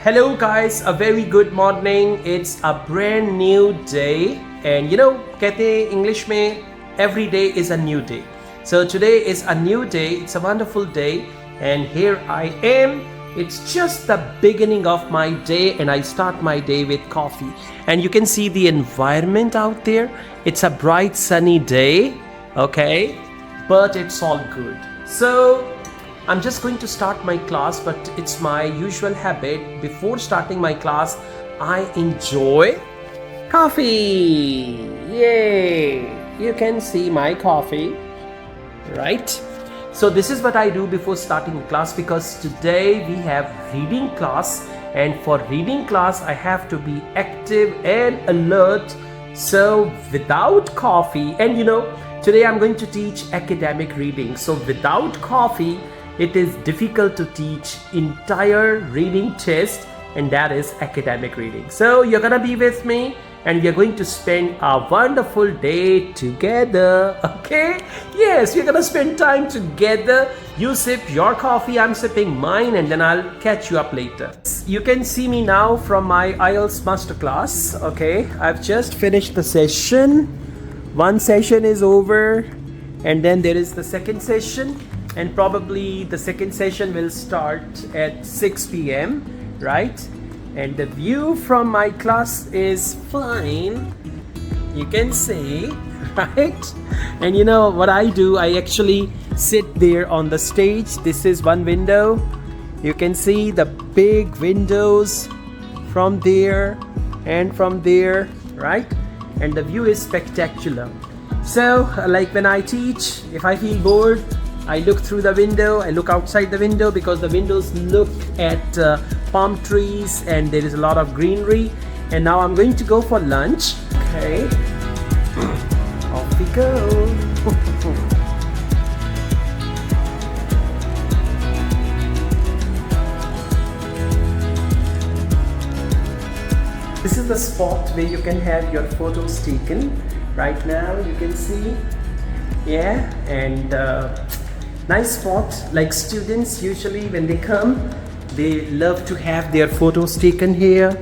Hello guys, a very good morning. It's a brand new day and कहते हैं English में every day is a new day. So today is a new day. It's a wonderful day and here I am. It's just the beginning of my day and I start my day with coffee. And you can see the environment out there. It's a bright sunny day, okay? But it's all good. So I'm just going to start my class, but it's my usual habit. Before starting my class, I enjoy coffee. Yay! You can see my coffee, right? So this is what I do before starting class because today we have reading class, and for reading class I have to be active and alert. So without coffee, and today I'm going to teach academic reading. So without coffee, it is difficult to teach entire reading test, and that is academic reading. So you're gonna be with me and we're going to spend a wonderful day together, okay? Yes, we're gonna spend time together. You sip your coffee, I'm sipping mine, and then I'll catch you up later. You can see me now from my IELTS masterclass, okay? I've just finished the session. One session is over and then there is the second session. And probably the second session will start at 6 p.m. right? And the view from my class is fine. You can see, right? And what I do, I actually sit there on the stage. This is one window. You can see the big windows from there and from there, right? And the view is spectacular. So like when I teach, if I feel bored, I look through the window, I look outside the window because the windows look at palm trees and there is a lot of greenery. And now I'm going to go for lunch. Okay, off we go. This is the spot where you can have your photos taken. Right now you can see, yeah, and nice spot. Like students usually when they come, they love to have their photos taken here,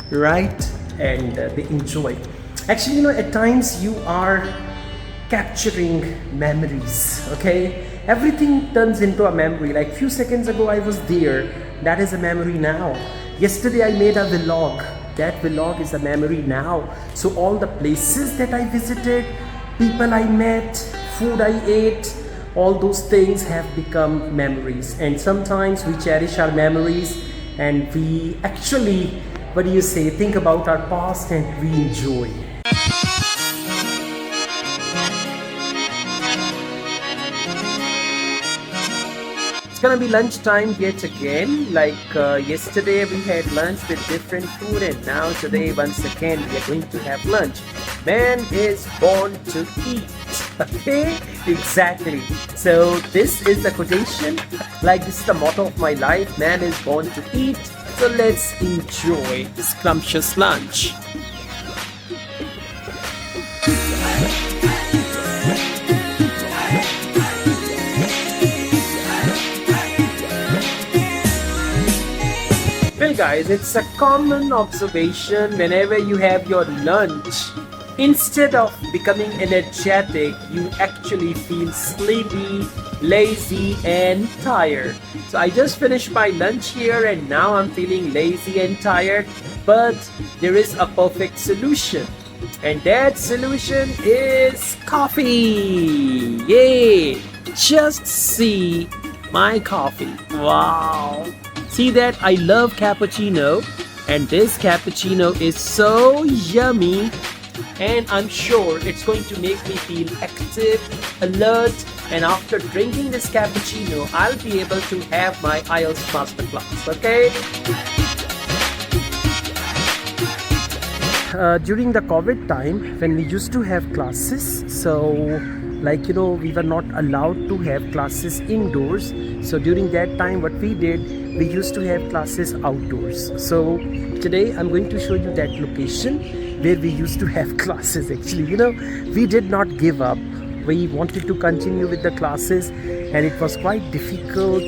right? And they enjoy. Actually, at times you are capturing memories, okay? Everything turns into a memory. Like few seconds ago I was there, that is a memory now. Yesterday I made a vlog, that vlog is a memory now. So all the places that I visited, people I met, food I ate, all those things have become memories. And sometimes we cherish our memories and we actually, think about our past and we enjoy. It's gonna be lunchtime yet again. Like yesterday we had lunch with different food, and now today once again we are going to have lunch. Man is born to eat. Okay, exactly. So this is the quotation, like this is the motto of my life. Man is born to eat. So let's enjoy this scrumptious lunch. Well guys, it's a common observation whenever you have your lunch, instead of becoming energetic, you actually feel sleepy, lazy and tired. So I just finished my lunch here and now I'm feeling lazy and tired, but there is a perfect solution. And that solution is coffee. Yay! Just see my coffee. Wow! See that? I love cappuccino, and this cappuccino is so yummy, and I'm sure it's going to make me feel active, alert, and after drinking this cappuccino, I'll be able to have my IELTS masterclass, okay? During the COVID time, when we used to have classes, so we were not allowed to have classes indoors. So during that time, what we did, we used to have classes outdoors. So today I'm going to show you that location where we used to have classes. Actually, we did not give up. We wanted to continue with the classes and it was quite difficult.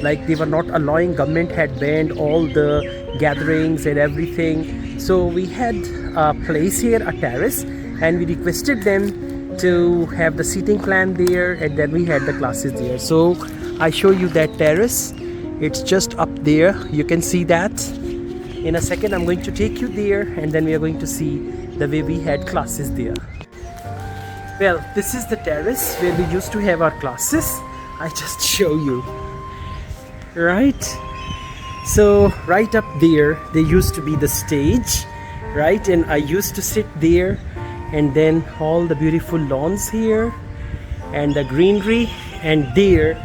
Like they were not allowing, government had banned all the gatherings and everything. So we had a place here, a terrace, and we requested them to have the seating plan there, and then we had the classes there. So I show you that terrace. It's just up there. You can see that. In a second I'm going to take you there, and then we are going to see the way we had classes there. Well, this is the terrace where we used to have our classes. I just show you, right? So right up there used to be the stage, right? And I used to sit there, and then all the beautiful lawns here and the greenery, and there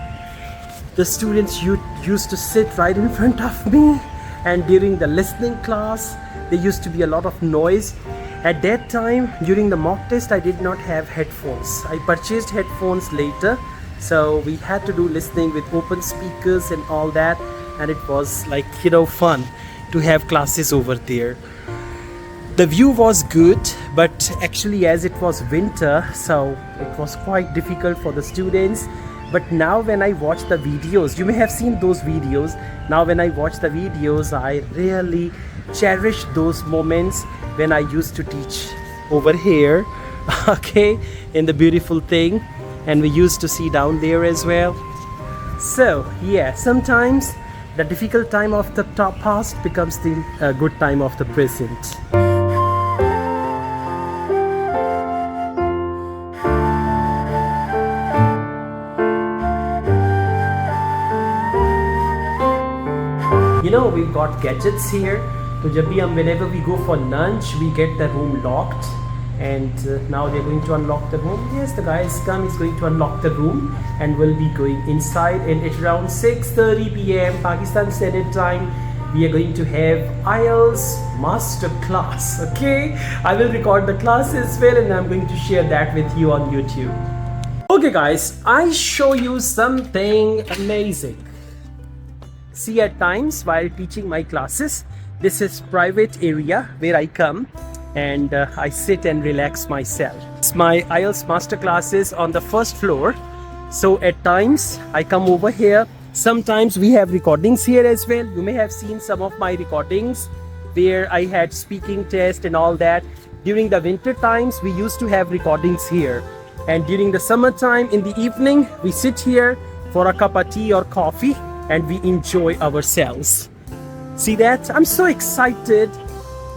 the students used to sit right in front of me. And during the listening class, there used to be a lot of noise. At that time, during the mock test, I did not have headphones. I purchased headphones later, so we had to do listening with open speakers and all that, and it was like, you know, fun to have classes over there. The view was good, but actually as it was winter, so it was quite difficult for the students. But now when I watch the videos, you may have seen those videos. Now when I watch the videos, I really cherish those moments when I used to teach over here, okay, in the beautiful thing. And we used to see down there as well. So yeah, sometimes the difficult time of the past becomes the good time of the present. You know, we've got gadgets here. So whenever we go for lunch, we get the room locked. And now they're going to unlock the room. Yes, the guy is going to unlock the room, and we'll be going inside. And at around 6:30 p.m. Pakistan Standard Time, we are going to have IELTS master class. Okay, I will record the class as well, and I'm going to share that with you on YouTube. Okay guys, I show you something amazing. See, at times while teaching my classes, this is private area where I come and I sit and relax myself. It's my IELTS master classes on the first floor. So at times I come over here. Sometimes we have recordings here as well. You may have seen some of my recordings where I had speaking test and all that. During the winter times, we used to have recordings here. And during the summertime in the evening, we sit here for a cup of tea or coffee, and we enjoy ourselves. See that? I'm so excited.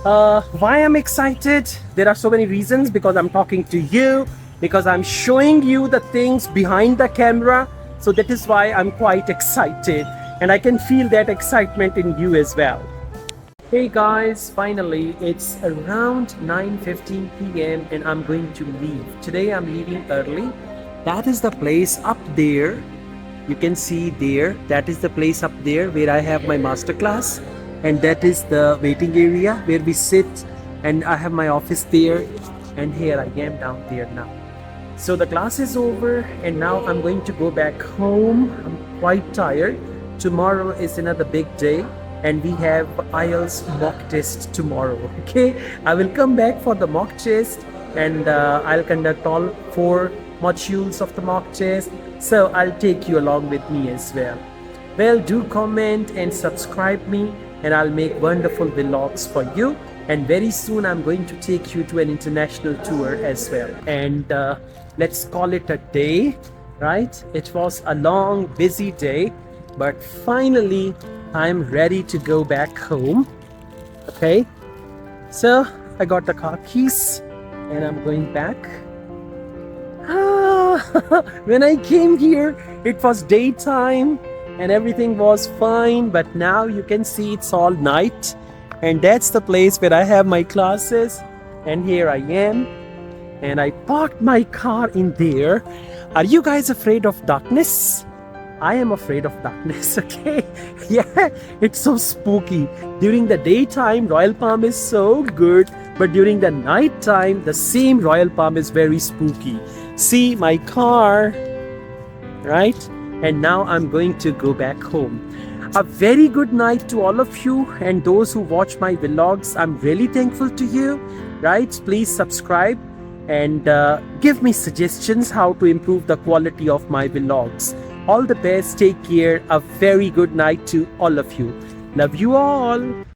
Why I'm excited? There are so many reasons. Because I'm talking to you, because I'm showing you the things behind the camera. So that is why I'm quite excited, and I can feel that excitement in you as well. Hey guys, finally it's around 9:15 p.m. and I'm going to leave. Today I'm leaving early. That is the place up there. You can see there, that is the place up there where I have my master class, and that is the waiting area where we sit, and I have my office there, and here I am down there now. So the class is over, and now I'm going to go back home. I'm quite tired. Tomorrow is another big day, and we have IELTS mock test tomorrow. Okay, I will come back for the mock test, and I'll conduct all 4 modules of the mock test. So I'll take you along with me as well. Well, do comment and subscribe me, and I'll make wonderful vlogs for you. And very soon I'm going to take you to an international tour as well. And let's call it a day, right? It was a long, busy day, but finally I'm ready to go back home. Okay, so I got the car keys and I'm going back. When I came here, it was daytime and everything was fine, but now you can see it's all night, and that's the place where I have my classes. And here I am, and I parked my car in there. Are you guys afraid of darkness? I am afraid of darkness. Okay, yeah, it's so spooky. During the daytime, Royal Palm is so good, but during the night time, the same Royal Palm is very spooky. See my car, right? And now I'm going to go back home. A very good night to all of you, and those who watch my vlogs, I'm really thankful to you, right? Please subscribe and give me suggestions how to improve the quality of my vlogs. All the best, take care, a very good night to all of you. Love you all.